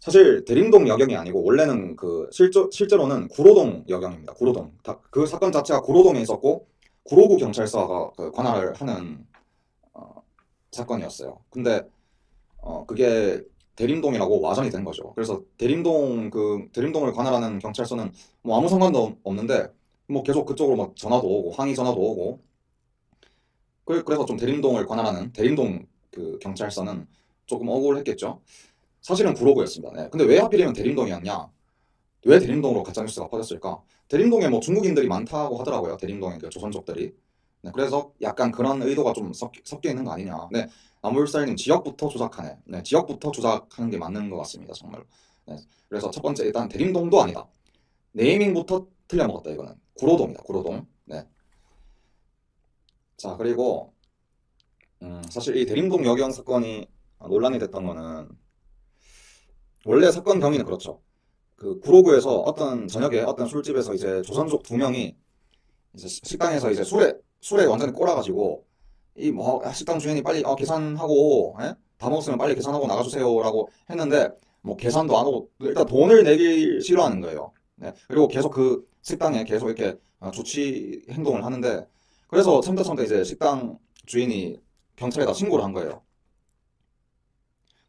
사실 대림동 여경이 아니고 원래는 그 실제로는 구로동 여경입니다. 구로동. 그 사건 자체가 구로동에 있었고 구로구 경찰서가 그 관할을 하는 어, 사건이었어요. 근데 그게 대림동이라고 와전이 된 거죠. 그래서 대림동을 관할하는 경찰서는 뭐 아무 상관도 없는데 뭐 계속 그쪽으로 막 전화도 오고 항의 전화도 오고 그래서 좀 대림동을 관할하는 대림동 그 경찰서는 조금 억울했겠죠. 사실은 구로구였습니다. 네. 근데 왜 하필이면 대림동이었냐? 왜 대림동으로 가짜뉴스가 퍼졌을까? 대림동에 뭐 중국인들이 많다고 하더라고요. 대림동에 그 조선족들이. 네, 그래서 약간 그런 의도가 좀 섞여 있는 거 아니냐. 네, 나물살님 지역부터 조작하네. 네, 지역부터 조작하는 게 맞는 것 같습니다. 정말로. 네, 그래서 첫 번째 일단 대림동도 아니다. 네이밍부터 틀려먹었다 이거는. 구로동이다. 구로동. 네. 자 그리고 사실 이 대림동 여경 사건이 논란이 됐던 거는 원래 사건 경위는 그렇죠. 그 구로구에서 어떤 저녁에 어떤 술집에서 이제 조선족 두 명이 이제 식당에서 이제 술에 완전히 꼬라가지고 이 뭐 식당 주인이 빨리 계산하고 예? 다 먹었으면 빨리 계산하고 나가주세요라고 했는데 뭐 계산도 안 하고 일단 돈을 내기 싫어하는 거예요. 네. 그리고 계속 그 식당에 계속 이렇게 주치 행동을 하는데 그래서 참다 이제 식당 주인이 경찰에다 신고를 한 거예요.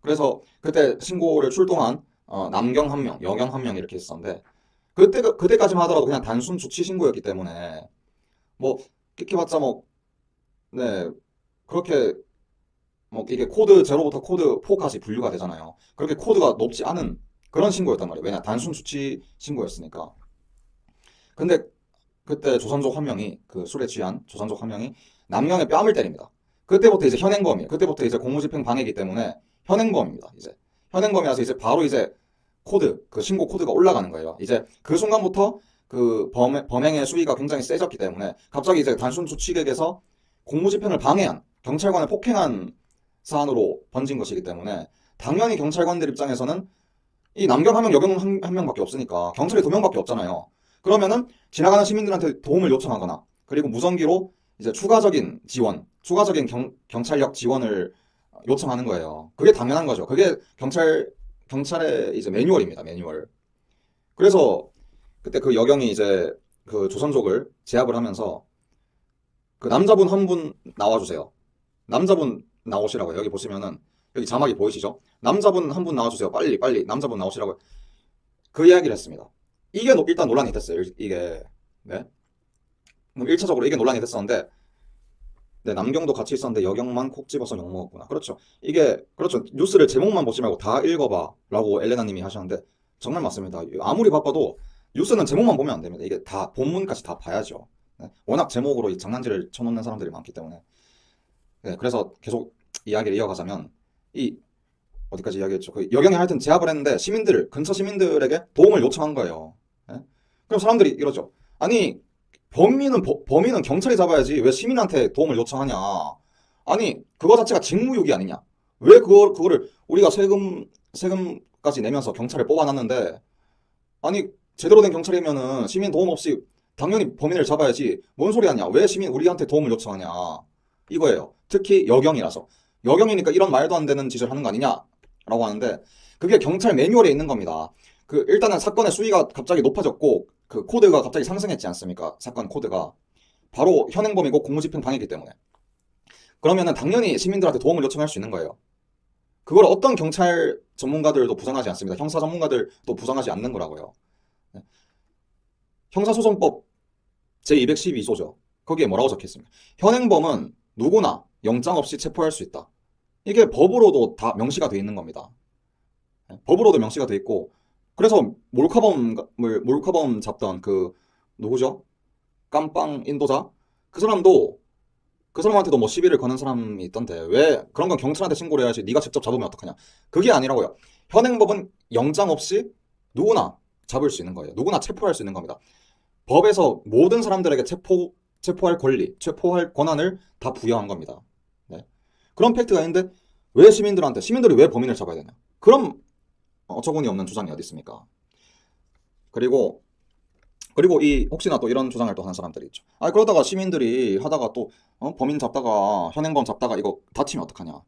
그래서 그때 신고를 출동한 남경 한 명, 여경 한 명 이렇게 있었는데 그때까지만 하더라도 그냥 단순 주치 신고였기 때문에 뭐 키봤자 뭐 네 그렇게 뭐 이게 코드 0부터 코드 4까지 분류가 되잖아요. 그렇게 코드가 높지 않은 그런 신고였단 말이에요. 왜냐 단순 주치 신고였으니까. 근데 그때 조선족 한 명이 그 술에 취한 조선족 한 명이 남경의 뺨을 때립니다. 그때부터 이제 현행범이에요. 그때부터 이제 공무집행 방해이기 때문에 현행범입니다. 이제 현행범이라서 이제 바로 이제 코드 그 신고 코드가 올라가는 거예요. 이제 그 순간부터 그 범행의 수위가 굉장히 세졌기 때문에 갑자기 이제 단순 주치객에서 공무집행을 방해한 경찰관을 폭행한 사안으로 번진 것이기 때문에 당연히 경찰관들 입장에서는 이 남경 한 명, 여경 한 명밖에 없으니까 경찰이 두 명밖에 없잖아요. 그러면은 지나가는 시민들한테 도움을 요청하거나 그리고 무전기로 이제 추가적인 지원, 추가적인 경찰력 지원을 요청하는 거예요. 그게 당연한 거죠. 그게 경찰의 이제 매뉴얼입니다. 매뉴얼. 그래서 그때 그 여경이 이제 그 조선족을 제압을 하면서 그 남자분 한 분 나와주세요. 남자분 나오시라고요. 여기 보시면은 여기 자막이 보이시죠? 남자분 한 분 나와주세요. 빨리 빨리 남자분 나오시라고 그 이야기를 했습니다. 이게 일단 논란이 됐어요. 이게 네. 그럼 1차적으로 이게 논란이 됐었는데 네, 남경도 같이 있었는데 여경만 콕 집어서 욕먹었구나. 그렇죠. 이게 그렇죠. 뉴스를 제목만 보지 말고 다 읽어봐 라고 엘레나님이 하셨는데 정말 맞습니다. 아무리 바빠도 뉴스는 제목만 보면 안 됩니다. 이게 다 본문까지 다 봐야죠. 네. 워낙 제목으로 이 장난질을 쳐놓는 사람들이 많기 때문에 네, 그래서 계속 이야기를 이어가자면 이 어디까지 이야기했죠? 그 여경이 하여튼 제압을 했는데 근처 시민들에게 도움을 요청한 거예요. 예? 그럼 사람들이 이러죠. 아니 범인은 경찰이 잡아야지 왜 시민한테 도움을 요청하냐? 아니 그거 자체가 직무유기 아니냐? 왜 그거를 우리가 세금까지 내면서 경찰을 뽑아놨는데 아니 제대로 된 경찰이면은 시민 도움 없이 당연히 범인을 잡아야지 뭔 소리 하냐? 왜 시민 우리한테 도움을 요청하냐? 이거예요. 특히 여경이라서 여경이니까 이런 말도 안 되는 짓을 하는 거 아니냐라고 하는데 그게 경찰 매뉴얼에 있는 겁니다. 그 일단은 사건의 수위가 갑자기 높아졌고 그 코드가 갑자기 상승했지 않습니까? 사건 코드가 바로 현행범이고 공무집행 방해이기 때문에 그러면은 당연히 시민들한테 도움을 요청할 수 있는 거예요. 그걸 어떤 경찰 전문가들도 부정하지 않습니다. 형사 전문가들도 부정하지 않는 거라고요. 형사소송법 제212조죠. 거기에 뭐라고 적혀 있습니까? 현행범은 누구나 영장 없이 체포할 수 있다. 이게 법으로도 다 명시가 돼 있는 겁니다. 법으로도 명시가 돼 있고 그래서 몰카범 잡던 그 누구죠? 깜빵 인도자 그 사람한테도 뭐 시비를 거는 사람이 있던데 왜 그런 건 경찰한테 신고를 해야지 네가 직접 잡으면 어떡하냐? 그게 아니라고요. 현행법은 영장 없이 누구나 잡을 수 있는 거예요. 누구나 체포할 수 있는 겁니다. 법에서 모든 사람들에게 체포할 권리, 체포할 권한을 다 부여한 겁니다. 네. 그런 팩트가 있는데 왜 시민들이 왜 범인을 잡아야 되냐? 그럼 어처구니 없는 주장이 어디 있습니까? 그리고 이 혹시나 또 이런 주장을 또 하는 사람들이 있죠. 아 그러다가 시민들이 하다가 또 범인 잡다가 현행범 잡다가 이거 다치면 어떡하냐?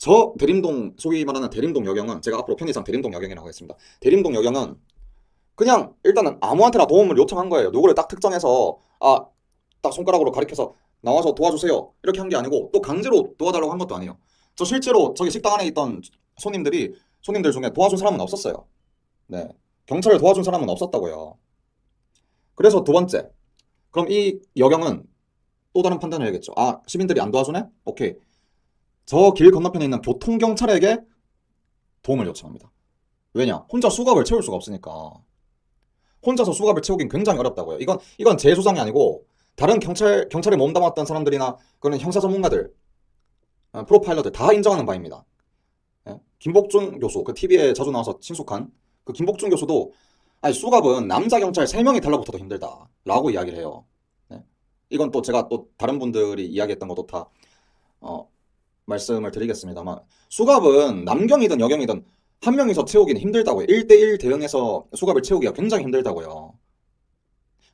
저 대림동, 소위 말하는 대림동 여경은, 제가 앞으로 편의상 대림동 여경이라고 하겠습니다. 대림동 여경은 그냥 일단은 아무한테나 도움을 요청한 거예요. 누구를 딱 특정해서, 아, 딱 손가락으로 가리켜서 나와서 도와주세요, 이렇게 한 게 아니고, 또 강제로 도와달라고 한 것도 아니에요. 저 실제로 저기 식당 안에 있던 손님들 중에 도와준 사람은 없었어요. 네. 경찰을 도와준 사람은 없었다고요. 그래서 두 번째, 그럼 이 여경은 또 다른 판단을 해야겠죠. 아, 시민들이 안 도와주네? 오케이. 저 길 건너편에 있는 교통경찰에게 도움을 요청합니다. 왜냐? 혼자 수갑을 채울 수가 없으니까. 혼자서 수갑을 채우긴 굉장히 어렵다고요. 이건 제 주장이 아니고, 다른 경찰에 몸담았던 사람들이나 그런 형사 전문가들, 프로파일러들 다 인정하는 바입니다. 예? 김복준 교수, 그 TV에 자주 나와서 친숙한 그 김복준 교수도, 아니, 수갑은 남자 경찰 3명이 달라붙어도 힘들다 라고 이야기를 해요. 예? 이건 또 제가 또 다른 분들이 이야기했던 것도 다 말씀을 드리겠습니다만, 수갑은 남경이든 여경이든 한 명이서 채우기는 힘들다고요. 1대1 대응해서 수갑을 채우기가 굉장히 힘들다고요.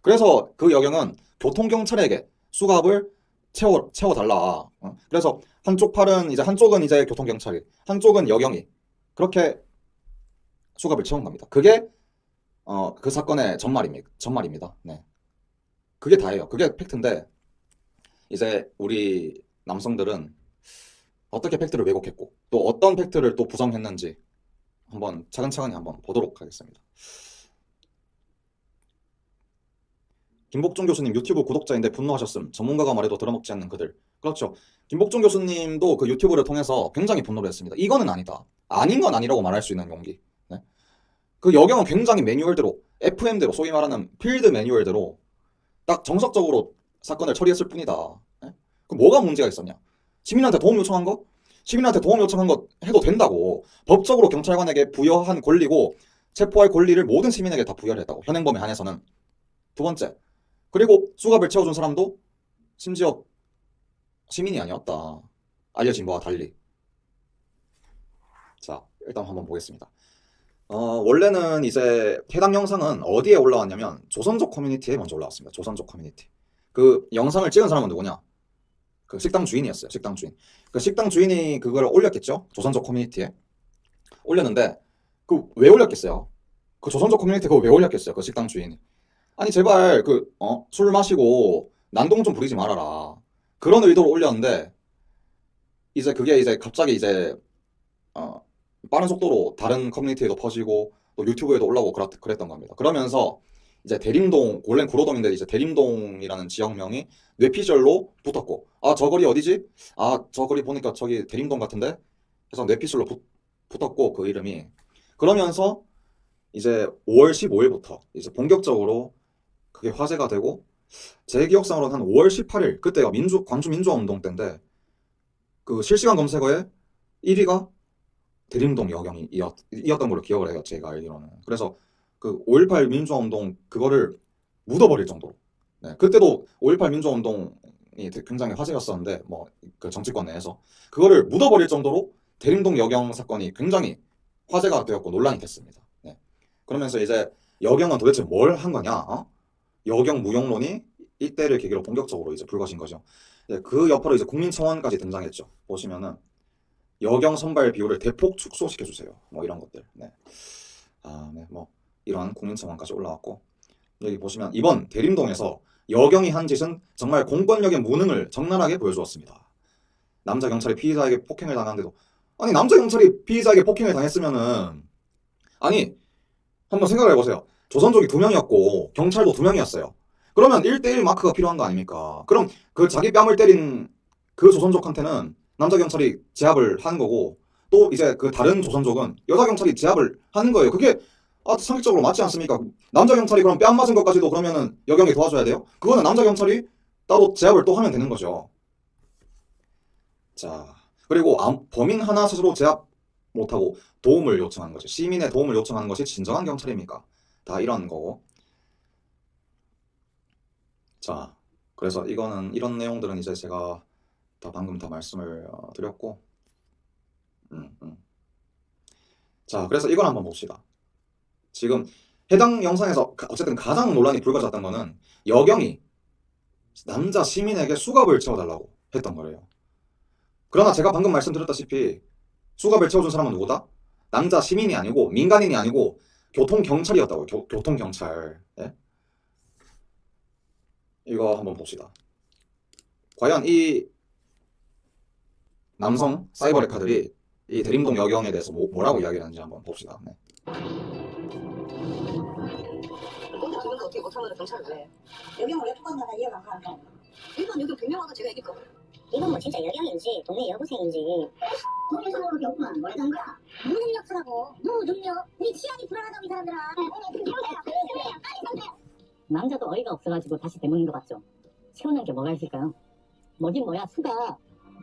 그래서 그 여경은 교통경찰에게 수갑을 채워달라. 그래서 한쪽은 이제 교통경찰이, 한쪽은 여경이, 그렇게 수갑을 채운 겁니다. 그게 그 사건의 전말입니다. 네. 그게 다예요. 그게 팩트인데, 이제 우리 남성들은 어떻게 팩트를 왜곡했고, 또 어떤 팩트를 또 부정했는지 한번 차근차근히 한번 보도록 하겠습니다. 김복준 교수님 유튜브 구독자인데 분노하셨음. 전문가가 말해도 들어먹지 않는 그들. 그렇죠. 김복준 교수님도 그 유튜브를 통해서 굉장히 분노를 했습니다. 이거는 아니다. 아닌 건 아니라고 말할 수 있는 용기. 네? 그 여경은 굉장히 매뉴얼대로, FM대로, 소위 말하는 필드 매뉴얼대로 딱 정석적으로 사건을 처리했을 뿐이다. 네? 그 뭐가 문제가 있었냐? 시민한테 도움 요청한 거? 시민한테 도움 요청한 거 해도 된다고. 법적으로 경찰관에게 부여한 권리고, 체포할 권리를 모든 시민에게 다 부여를 했다고. 현행범에 한해서는. 두 번째, 그리고 수갑을 채워준 사람도 심지어 시민이 아니었다. 알려진 바와 달리. 자, 일단 한번 보겠습니다. 원래는 이제 해당 영상은 어디에 올라왔냐면 조선족 커뮤니티에 먼저 올라왔습니다. 조선족 커뮤니티. 그 영상을 찍은 사람은 누구냐? 그 식당 주인이었어요. 식당 주인. 그 식당 주인이 그걸 올렸겠죠? 조선족 커뮤니티에. 올렸는데, 그 왜 올렸겠어요? 그 조선족 커뮤니티 그거 왜 올렸겠어요? 그 식당 주인이. 아니, 제발, 술 마시고 난동 좀 부리지 말아라. 그런 의도로 올렸는데, 이제 그게 이제 갑자기 이제, 어, 빠른 속도로 다른 커뮤니티에도 퍼지고, 또 유튜브에도 올라오고 그랬던 겁니다. 그러면서, 이제 대림동, 원래는 구로동인데 이제 대림동이라는 지역명이 뇌피셜로 붙었고, 아, 저 거리 어디지? 아, 저 거리 보니까 저기 대림동 같은데? 그래서 뇌피셜로 붙었고, 그 이름이. 그러면서 이제 5월 15일부터 이제 본격적으로 그게 화제가 되고, 제 기억상으로는 한 5월 18일, 그때가 광주 민주화운동 때인데, 그 실시간 검색어에 1위가 대림동 여경이었던 걸로 기억을 해요. 제가 알기로는. 그래서 그 5.18 민주화운동 그거를 묻어버릴 정도로. 네, 그때도 5.18 민주화운동이 굉장히 화제였었는데, 뭐 그 정치권 내에서 그거를 묻어버릴 정도로 대림동 여경 사건이 굉장히 화제가 되었고 논란이 됐습니다. 네. 그러면서 이제 여경은 도대체 뭘 한 거냐? 여경 무용론이 이때를 계기로 본격적으로 이제 불거진 거죠. 네, 그 여파로 이제 국민청원까지 등장했죠. 보시면은 여경 선발 비율을 대폭 축소시켜 주세요. 뭐 이런 것들. 네. 네, 뭐 이런 국민청원까지 올라왔고, 여기 보시면 이번 대림동에서 여경이 한 짓은 정말 공권력의 무능을 적나라하게 보여주었습니다. 남자 경찰이 피의자에게 폭행을 당하는데도, 아니, 남자 경찰이 피의자에게 폭행을 당했으면은, 아니, 한번 생각을 해보세요. 조선족이 2명이었고 경찰도 2명이었어요. 그러면 1대1 마크가 필요한 거 아닙니까? 그럼 그 자기 뺨을 때린 그 조선족한테는 남자 경찰이 제압을 하는 거고, 또 이제 그 다른 조선족은 여자 경찰이 제압을 하는 거예요. 그게 상식적으로 맞지 않습니까? 남자 경찰이 그럼 뺨 맞은 것까지도 그러면은 여경이 도와줘야 돼요? 그거는 남자 경찰이 따로 제압을 또 하면 되는 거죠. 자, 그리고 범인 하나 스스로 제압 못하고 도움을 요청하는 거죠. 시민의 도움을 요청하는 것이 진정한 경찰입니까? 다 이런 거고. 자, 그래서 이런 내용들은 이제 제가 방금 다 말씀을 드렸고, 자, 그래서 이걸 한번 봅시다. 지금 해당 영상에서 어쨌든 가장 논란이 불거졌던 거는 여경이 남자 시민에게 수갑을 채워달라고 했던 거예요. 그러나 제가 방금 말씀드렸다시피 수갑을 채워준 사람은 누구다? 남자 시민이 아니고 민간인이 아니고 교통경찰이었다고요. 교통경찰. 예? 이거 한번 봅시다. 과연 이 남성 사이버 레카들이 이 대림동 여경에 대해서 뭐라고 이야기를 하는지 한번 봅시다. 네. 근데 그건 어떻게 못하면 경찰을 왜 해? 여경을 왜 포함하나 이해가 안 가는 거야. 일반 여경 100명 하다 제가 이길까? 이건 뭐 진짜 여경인지 동네 여고생인지 동료상으로 배웠구만. 뭐라는 거야? 무능력 쓰라고 무능력 우리 치안이 불안하다고 이 사람들아 남자도 어이가 없어가지고 다시 대문인 것 같죠. 채우는 게 뭐가 있을까요? 뭐긴 뭐야 수가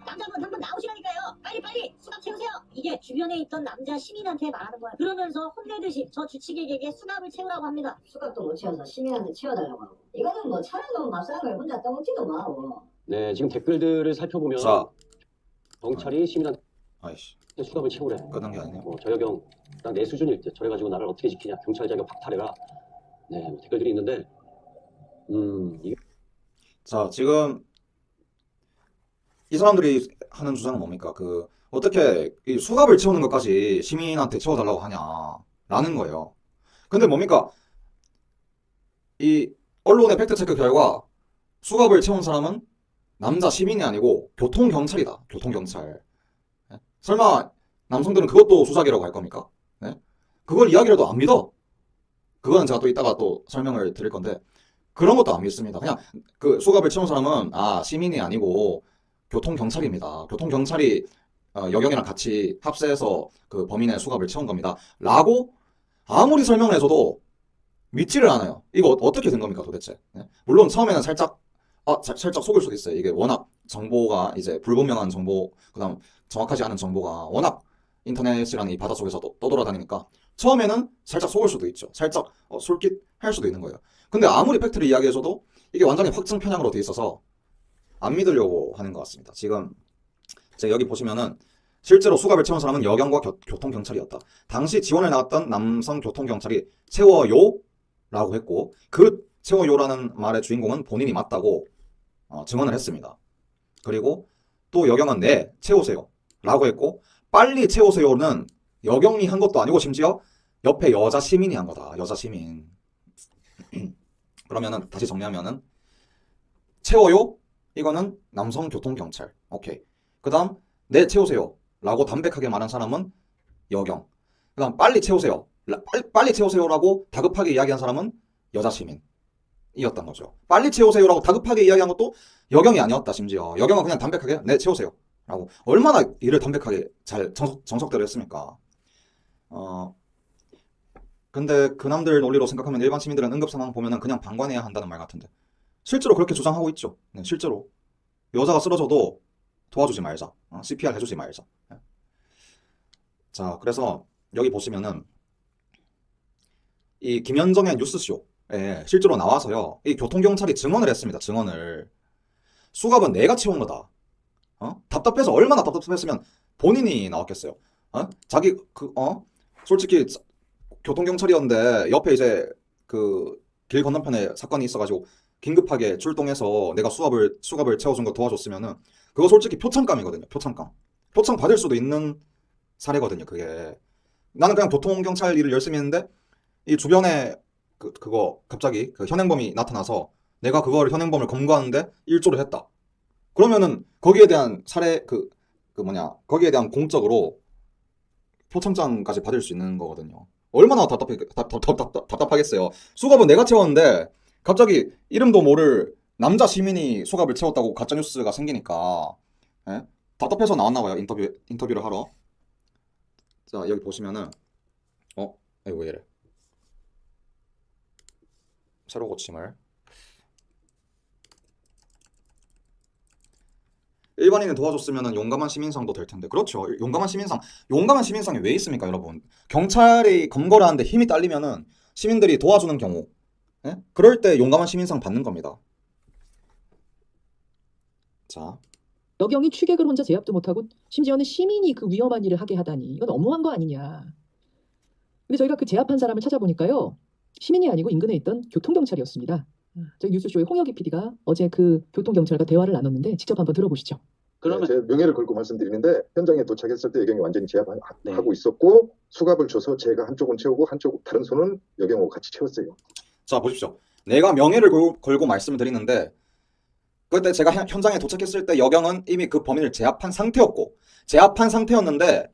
남자분 한번 나오시라니까요. 빨리 수갑 채우세요. 이게 주변에 있던 남자 시민한테 말하는 거야. 그러면서 혼내듯이 저 주치객에게 수갑을 채우라고 합니다. 수갑도 못 채워서 시민한테 채워달라고 하고 이거는 뭐 차려놓은 밥상을 혼자 떠먹지도 마고. 네, 지금 댓글들을 살펴보면 자, 경찰이 시민한테 아이씨, 수갑을 채우래. 끝난 게 아니네요. 저여경 딱 내 수준일 때 저래가지고 나를 어떻게 지키냐, 경찰 자격 박탈해라. 네, 뭐 댓글들이 있는데 이게 자, 지금 이 사람들이 하는 주장은 뭡니까? 어떻게 이 수갑을 채우는 것까지 시민한테 채워달라고 하냐라는 거예요. 근데 뭡니까? 이 언론의 팩트체크 결과 수갑을 채운 사람은 남자 시민이 아니고 교통경찰이다. 교통경찰. 예? 설마 남성들은 그것도 수작이라고 할 겁니까? 네? 그걸 이야기라도 안 믿어? 그거는 제가 또 이따가 또 설명을 드릴 건데 그런 것도 안 믿습니다. 그냥 그 수갑을 채운 사람은 시민이 아니고 교통경찰입니다. 교통경찰이 여경이랑 같이 합세해서 그 범인의 수갑을 채운 겁니다. 라고 아무리 설명을 해줘도 믿지를 않아요. 이거 어떻게 된 겁니까 도대체? 네? 물론 처음에는 살짝 속을 수도 있어요. 이게 워낙 정보가 이제 불분명한 정보, 그다음 정확하지 않은 정보가 워낙 인터넷이라는 이 바닷속에서 떠돌아다니니까 처음에는 살짝 속을 수도 있죠. 살짝 솔깃할 수도 있는 거예요. 근데 아무리 팩트를 이야기해줘도 이게 완전히 확증 편향으로 돼 있어서 안 믿으려고 하는 것 같습니다. 지금 제가 여기 보시면은 실제로 수갑을 채운 사람은 여경과 교통경찰이었다. 당시 지원을 나갔던 남성 교통경찰이 채워요 라고 했고 그 채워요라는 말의 주인공은 본인이 맞다고 증언을 했습니다. 그리고 또 여경은 네 채우세요 라고 했고 빨리 채우세요는 여경이 한 것도 아니고 심지어 옆에 여자 시민이 한 거다. 여자 시민. 그러면은 다시 정리하면은 채워요 이거는 남성 교통경찰. 오케이. 그 다음 네 채우세요 라고 담백하게 말한 사람은 여경. 그 다음 빨리 채우세요 빨리 채우세요라고 다급하게 이야기한 사람은 여자 시민이었던 거죠. 빨리 채우세요라고 다급하게 이야기한 것도 여경이 아니었다. 심지어 여경은 그냥 담백하게 네 채우세요 라고. 얼마나 일을 담백하게 잘 정석대로 했습니까? 근데 그 남들 논리로 생각하면 일반 시민들은 응급 상황 보면은 그냥 방관해야 한다는 말 같은데 실제로 그렇게 주장하고 있죠. 네, 실제로 여자가 쓰러져도 도와주지 말자. CPR 해주지 말자. 네. 자, 그래서 여기 보시면은 이 김현정의 뉴스쇼에 실제로 나와서요. 이 교통경찰이 증언을 했습니다. 증언을. 수갑은 내가 채운 거다. 답답해서 얼마나 답답했으면 본인이 나왔겠어요. 자기 솔직히 교통경찰이었는데 옆에 이제 그 길 건너편에 사건이 있어가지고 긴급하게 출동해서 내가 수갑을 채워준 거 도와줬으면은 그거 솔직히 표창감이거든요. 표창감. 표창 받을 수도 있는 사례거든요. 그게. 나는 그냥 교통경찰 일을 열심히 했는데 이 주변에 그거 갑자기 그 현행범이 나타나서 내가 그걸 현행범을 검거하는데 일조를 했다. 그러면은 거기에 대한 사례 거기에 대한 공적으로 표창장까지 받을 수 있는 거거든요. 얼마나 답답하겠어요. 수갑은 내가 채웠는데 갑자기 이름도 모를 남자 시민이 수갑을 채웠다고 가짜뉴스가 생기니까 예? 답답해서 나왔나 봐요. 인터뷰를 하러. 자, 여기 보시면은 이거 왜 이래. 새로 고침을. 일반인을 도와줬으면 용감한 시민상도 될 텐데. 그렇죠. 용감한 시민상이 왜 있습니까, 여러분? 경찰이 검거를 하는데 힘이 딸리면은 시민들이 도와주는 경우, 예? 그럴 때 용감한 시민상 받는 겁니다. 자, 여경이 취객을 혼자 제압도 못하고 심지어는 시민이 그 위험한 일을 하게 하다니 이건 너무한 거 아니냐. 근데 저희가 그 제압한 사람을 찾아보니까요. 시민이 아니고 인근에 있던 교통경찰이었습니다. 저희 뉴스쇼의 홍혁이 PD가 어제 그 교통경찰과 대화를 나눴는데 직접 한번 들어보시죠. 그러면 제 명예를 걸고 말씀드리는데 현장에 도착했을 때 여경이 완전히 제압하고 네. 있었고 수갑을 줘서 제가 한쪽은 채우고 한쪽 다른 손은 여경하고 같이 채웠어요. 자, 보십시오. 내가 명예를 걸고 말씀을 드리는데 그때 제가 현장에 도착했을 때 여경은 이미 그 범인을 제압한 상태였고 제압한 상태였는데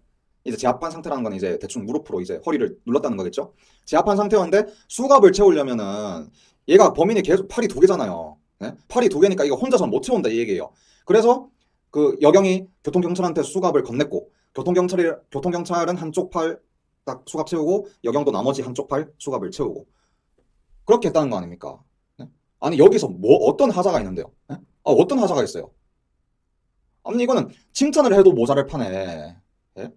이제 제압한 상태라는 건 이제 대충 무릎으로 이제 허리를 눌렀다는 거겠죠? 제압한 상태였는데 수갑을 채우려면은 얘가 범인이 계속 팔이 두 개잖아요. 네? 팔이 두 개니까 이거 혼자서 못 채운다 이 얘기예요. 그래서 그 여경이 교통경찰한테 수갑을 건넸고 교통경찰은 한쪽 팔 딱 수갑 채우고 여경도 나머지 한쪽 팔 수갑을 채우고 그렇게 했다는 거 아닙니까? 네? 아니 여기서 뭐 어떤 하자가 있는데요? 네? 어떤 하자가 있어요? 아니 이거는 칭찬을 해도 모자랄 판에 예?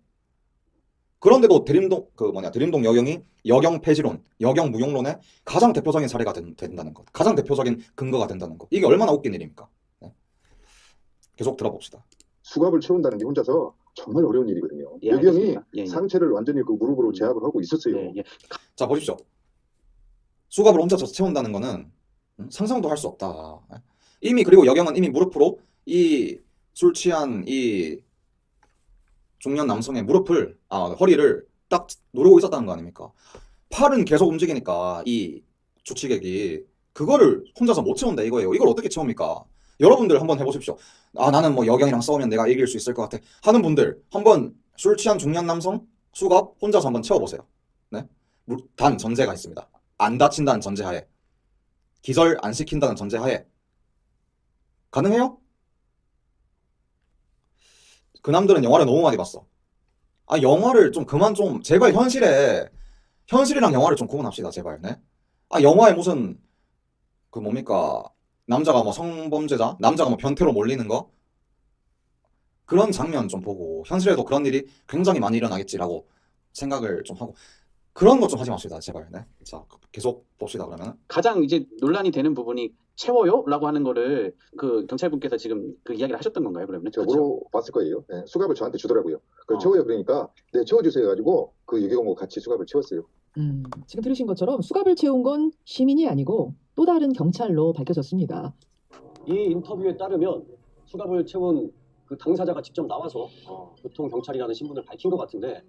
그런데도 대림동 여경이 여경 폐지론, 여경 무용론의 가장 대표적인 사례가 된다는 것, 가장 대표적인 근거가 된다는 것, 이게 얼마나 웃긴 일입니까? 네? 계속 들어봅시다. 수갑을 채운다는 게 혼자서 정말 어려운 일이거든요. 예, 여경이 알겠습니다. 예, 예. 상체를 완전히 그 무릎으로 제압을 하고 있었어요. 예, 예. 자, 보십시오. 수갑을 혼자서 채운다는 거는 상상도 할 수 없다. 이미 그리고 여경은 이미 무릎으로 이 술 취한 이 중년 남성의 무릎을 허리를 딱 누르고 있었다는 거 아닙니까? 팔은 계속 움직이니까 이 주치객이 그거를 혼자서 못 채운다 이거예요. 이걸 어떻게 채웁니까? 여러분들 한번 해보십시오. 나는 뭐 여경이랑 싸우면 내가 이길 수 있을 것 같아 하는 분들 한번 술 취한 중년 남성 수갑 혼자서 한번 채워보세요. 네? 단 전제가 있습니다. 안 다친다는 전제하에, 기절 안 시킨다는 전제하에 가능해요? 그 남들은 영화를 너무 많이 봤어. 영화를 좀 그만 좀 제발 현실이랑 영화를 좀 구분합시다 제발. 네? 영화에 무슨 그 뭡니까 남자가 뭐 성범죄자, 남자가 뭐 변태로 몰리는 거 그런 장면 좀 보고 현실에도 그런 일이 굉장히 많이 일어나겠지라고 생각을 좀 하고 그런 것 좀 하지 맙시다 제발. 네? 자 계속 봅시다 그러면. 가장 이제 논란이 되는 부분이 채워요라고 하는 거를 그 경찰분께서 지금 그 이야기를 하셨던 건가요? 그러면 제가 그렇죠? 물어봤을 거예요. 네, 수갑을 저한테 주더라고요. 그걸 어. 채워요 그러니까 네 채워주세요 해가지고 그 여경하고 같이 수갑을 채웠어요. 지금 들으신 것처럼 수갑을 채운 건 시민이 아니고 또 다른 경찰로 밝혀졌습니다. 이 인터뷰에 따르면 수갑을 채운 그 당사자가 직접 나와서 교통경찰이라는 신분을 밝힌 것 같은데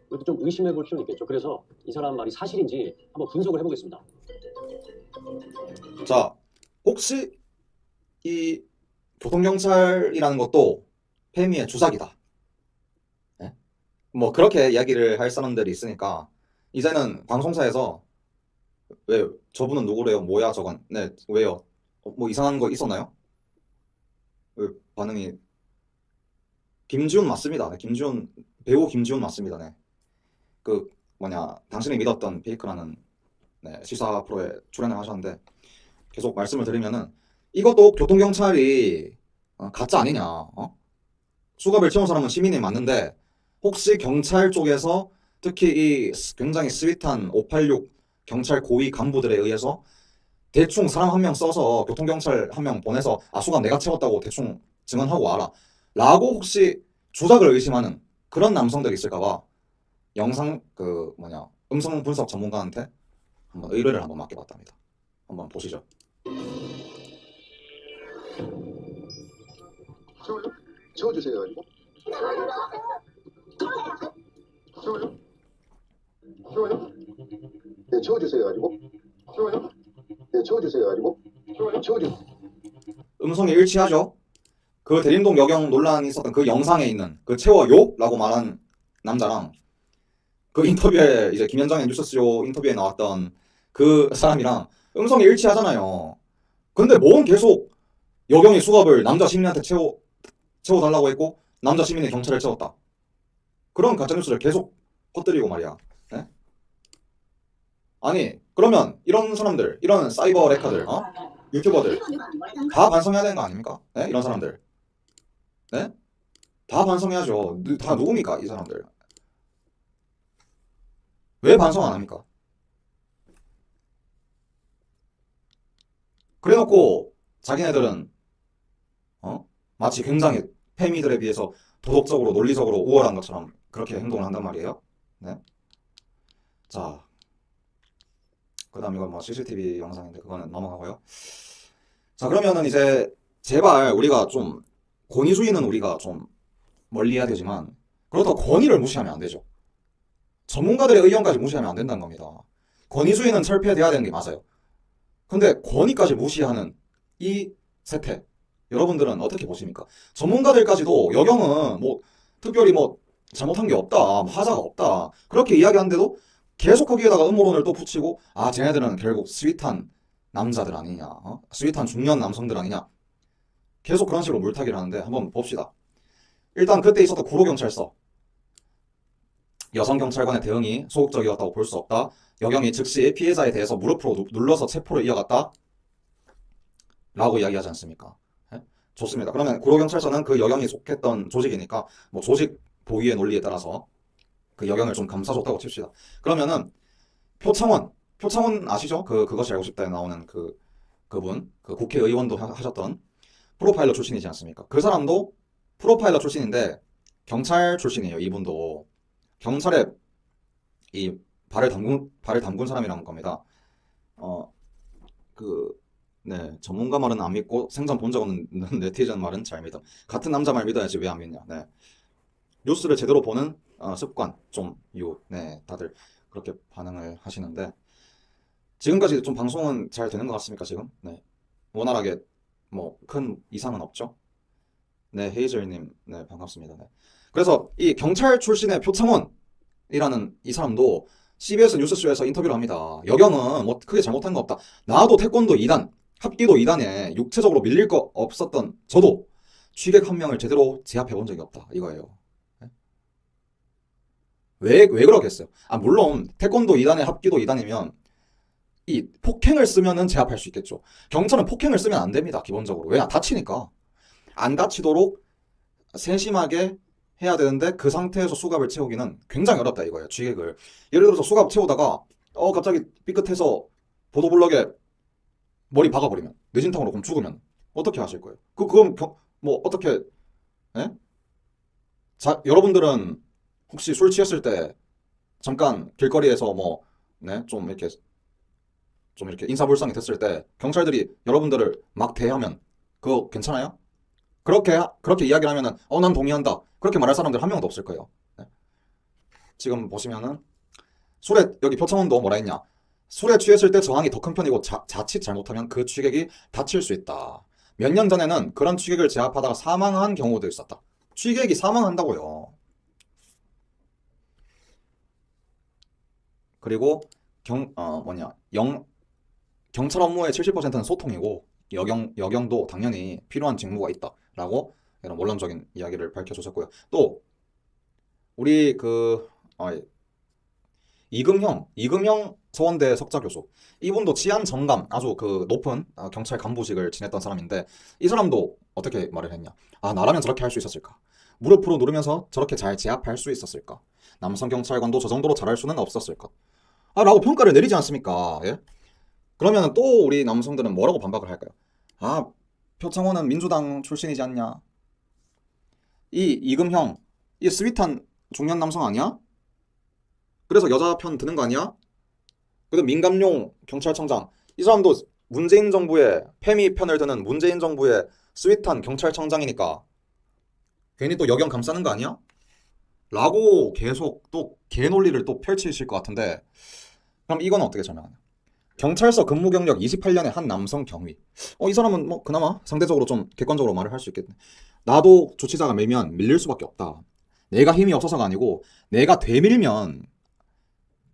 그래도 좀 의심해 볼 필요는 있겠죠. 그래서 이 사람 말이 사실인지 한번 분석을 해보겠습니다. 자 혹시 이 교통경찰이라는 것도 페미의 주작이다. 네? 뭐 그렇게 이야기를 할 사람들이 있으니까 이제는 방송사에서 왜 저분은 누구래요? 뭐야 저건? 네 왜요? 뭐 이상한 거 있었나요? 왜 반응이 김지훈 맞습니다. 네, 배우 김지훈 맞습니다. 네. 그 당신이 믿었던 페이크라는 네, 시사 프로에 출연을 하셨는데 계속 말씀을 드리면은 이것도 교통경찰이 가짜 아니냐? 수갑을 채운 사람은 시민이 맞는데 혹시 경찰 쪽에서 특히 이 굉장히 스윗한 586 경찰 고위 간부들에 의해서 대충 사람 한 명 써서 교통경찰 한 명 보내서 수갑 내가 채웠다고 대충 증언하고 와라 라고 혹시 조작을 의심하는 그런 남성들이 있을까봐 음성 분석 전문가한테 한번 의뢰를 한번 맡겨봤답니다. 한번 보시죠. 채워주세요 해가지고 채워요? 네 채워주세요 해가지고 채워요? 네 채워주세요 해가지고 채워주세요. 음성이 일치하죠? 그 대림동 여경 논란이 있었던 그 영상에 있는 그 채워요? 라고 말한 남자랑 그 인터뷰에 이제 김현정의 뉴스쇼 인터뷰에 나왔던 그 사람이랑 음성이 일치하잖아요. 근데 뭔 계속 여경이 수갑을 남자 시민한테 채워달라고 했고 남자 시민이 경찰에 채웠다. 그런 가짜뉴스를 계속 퍼뜨리고 말이야. 네? 아니 그러면 이런 사람들, 이런 사이버 레카들, 유튜버들 다 반성해야 되는 거 아닙니까? 네? 이런 사람들. 네? 다 반성해야죠. 다 누굽니까 이 사람들? 왜 반성 안 합니까? 그래놓고 자기네들은 마치 굉장히 페미들에 비해서 도덕적으로 논리적으로 우월한 것처럼 그렇게 행동을 한단 말이에요. 네. 자, 그다음 이건 뭐 CCTV 영상인데 그거는 넘어가고요. 자, 그러면은 이제 제발 우리가 좀 권위주의는 우리가 좀 멀리해야 되지만 그렇다고 권위를 무시하면 안 되죠. 전문가들의 의견까지 무시하면 안 된다는 겁니다. 권위주의는 철폐돼야 되는 게 맞아요. 근데 권위까지 무시하는 이 세태, 여러분들은 어떻게 보십니까? 전문가들까지도 여경은 뭐 특별히 뭐 잘못한 게 없다, 뭐 하자가 없다 그렇게 이야기하는데도 계속 거기에다가 음모론을 또 붙이고 아 쟤네들은 결국 스윗한 남자들 아니냐, 스윗한 중년 남성들 아니냐 계속 그런 식으로 물타기를 하는데 한번 봅시다. 일단 그때 있었던 구로경찰서 여성 경찰관의 대응이 소극적이었다고 볼 수 없다. 여경이 즉시 피해자에 대해서 무릎으로 눌러서 체포를 이어갔다 라고 이야기하지 않습니까? 예? 좋습니다. 그러면 구로경찰서는 그 여경이 속했던 조직이니까 뭐 조직 보위의 논리에 따라서 그 여경을 좀 감싸줬다고 칩시다. 그러면은 표창원 아시죠? 그것이 알고 싶다에 나오는 그분 그 국회의원도 하셨던 프로파일러 출신이지 않습니까? 그 사람도 프로파일러 출신인데 경찰 출신이에요. 이분도 경찰에 이 발을 담근 사람이라는 겁니다. 네, 전문가 말은 안 믿고 생전 본 적 없는 네티즌 말은 잘 믿음. 같은 남자 말 믿어야지 왜 안 믿냐. 네. 뉴스를 제대로 보는 습관 네, 다들 그렇게 반응을 하시는데 지금까지 좀 방송은 잘 되는 것 같습니까 지금? 네, 원활하게 뭐 큰 이상은 없죠? 네, 헤이즐님, 네 반갑습니다. 네. 그래서 이 경찰 출신의 표창원이라는 이 사람도 CBS 뉴스쇼에서 인터뷰를 합니다. 여경은 뭐 크게 잘못한 거 없다. 나도 태권도 2단, 합기도 2단에 육체적으로 밀릴 거 없었던 저도 취객 한 명을 제대로 제압해 본 적이 없다. 이거예요. 왜 그러겠어요? 물론 태권도 2단에 합기도 2단이면 이 폭행을 쓰면은 제압할 수 있겠죠. 경찰은 폭행을 쓰면 안 됩니다. 기본적으로. 왜? 다치니까. 안 다치도록 세심하게 해야 되는데 그 상태에서 수갑을 채우기는 굉장히 어렵다 이거예요. 취객을. 예를 들어서 수갑 채우다가 갑자기 삐끗해서 보도블럭에 머리 박아버리면 뇌진탕으로 그럼 죽으면 어떻게 하실 거예요? 그럼 뭐 어떻게 예? 자, 여러분들은 혹시 술 취했을 때 잠깐 길거리에서 뭐 네, 좀 이렇게 인사불상이 됐을 때 경찰들이 여러분들을 막 대하면 그거 괜찮아요? 그렇게 이야기를 하면은 난 동의한다. 그렇게 말할 사람들 한 명도 없을 거예요. 네. 지금 보시면은 여기 표창원도 뭐라 했냐? 술에 취했을 때 저항이 더 큰 편이고 자칫 잘못하면 그 취객이 다칠 수 있다. 몇 년 전에는 그런 취객을 제압하다가 사망한 경우도 있었다. 취객이 사망한다고요. 그리고 경찰 업무의 70%는 소통이고 여경도 당연히 필요한 직무가 있다라고 이런 원론적인 이야기를 밝혀주셨고요. 또 우리 이금형 서원대 석좌 교수 이분도 치안 정감 아주 높은 경찰 간부직을 지냈던 사람인데 이 사람도 어떻게 말을 했냐? 나라면 저렇게 할 수 있었을까? 무릎으로 누르면서 저렇게 잘 제압할 수 있었을까? 남성 경찰관도 저 정도로 잘할 수는 없었을 것. 라고 평가를 내리지 않습니까? 예? 그러면 또 우리 남성들은 뭐라고 반박을 할까요? 표창원은 민주당 출신이지 않냐? 이금형, 이 스윗한 중년 남성 아니야? 그래서 여자 편 드는 거 아니야? 그래도 민감용 경찰청장, 이 사람도 문재인 정부의 페미 편을 드는 문재인 정부의 스윗한 경찰청장이니까 괜히 또 여경 감싸는 거 아니야? 라고 계속 또 개논리를 또 펼치실 것 같은데 그럼 이건 어떻게 설명하냐? 경찰서 근무 경력 28년의 한 남성 경위. 이 사람은 뭐 그나마 상대적으로 좀 객관적으로 말을 할 수 있겠네. 나도 주치자가 밀면 밀릴 수밖에 없다. 내가 힘이 없어서가 아니고 내가 되밀면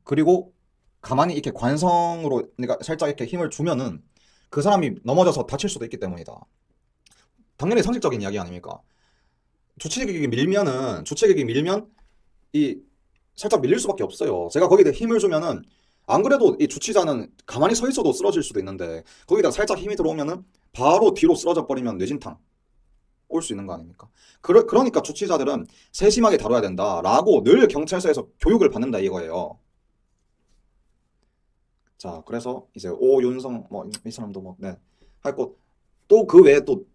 그리고 가만히 이렇게 관성으로 내가 살짝 이렇게 힘을 주면은 그 사람이 넘어져서 다칠 수도 있기 때문이다. 당연히 상식적인 이야기 아닙니까? 주치객이 밀면 이 살짝 밀릴 수밖에 없어요. 제가 거기에 힘을 주면은 안 그래도 이 주치자는 가만히 서 있어도 쓰러질 수도 있는데 거기다 살짝 힘이 들어오면은 바로 뒤로 쓰러져 버리면 뇌진탕 올 수 있는 거 아닙니까? 그러니까 주치자들은 세심하게 다뤄야 된다라고 늘 경찰서에서 교육을 받는다 이거예요. 자, 그래서 이제 오윤성 뭐 이 사람도 뭐 네 할거 또 그 외에 또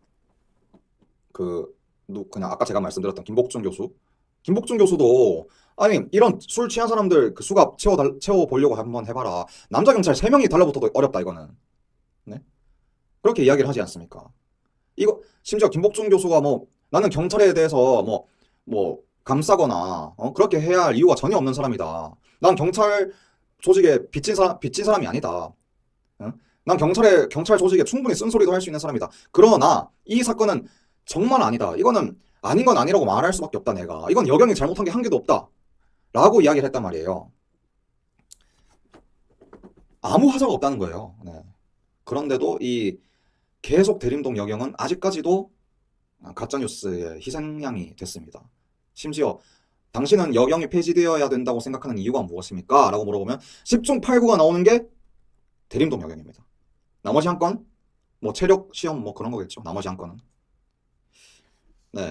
그냥 아까 제가 말씀드렸던 김복준 교수도 이런 술 취한 사람들 수갑 채워보려고 한번 해봐라. 남자 경찰 3명이 달라붙어도 어렵다 이거는. 네? 그렇게 이야기를 하지 않습니까? 이거 심지어 김복준 교수가 뭐 나는 경찰에 대해서 뭐 감싸거나 그렇게 해야 할 이유가 전혀 없는 사람이다. 난 경찰 조직에 빚진 사람이 아니다. 응? 난 경찰 조직에 충분히 쓴소리도 할 수 있는 사람이다. 그러나 이 사건은 정말 아니다. 이거는 아닌 건 아니라고 말할 수밖에 없다, 내가. 이건 여경이 잘못한 게 한 개도 없다. 라고 이야기를 했단 말이에요. 아무 화자가 없다는 거예요. 네. 그런데도 이 계속 대림동 여경은 아직까지도 가짜뉴스의 희생양이 됐습니다. 심지어 당신은 여경이 폐지되어야 된다고 생각하는 이유가 무엇입니까? 라고 물어보면 10중 8구가 나오는 게 대림동 여경입니다. 나머지 한 건 뭐 체력 시험 뭐 그런 거겠죠. 나머지 한 건은. 네.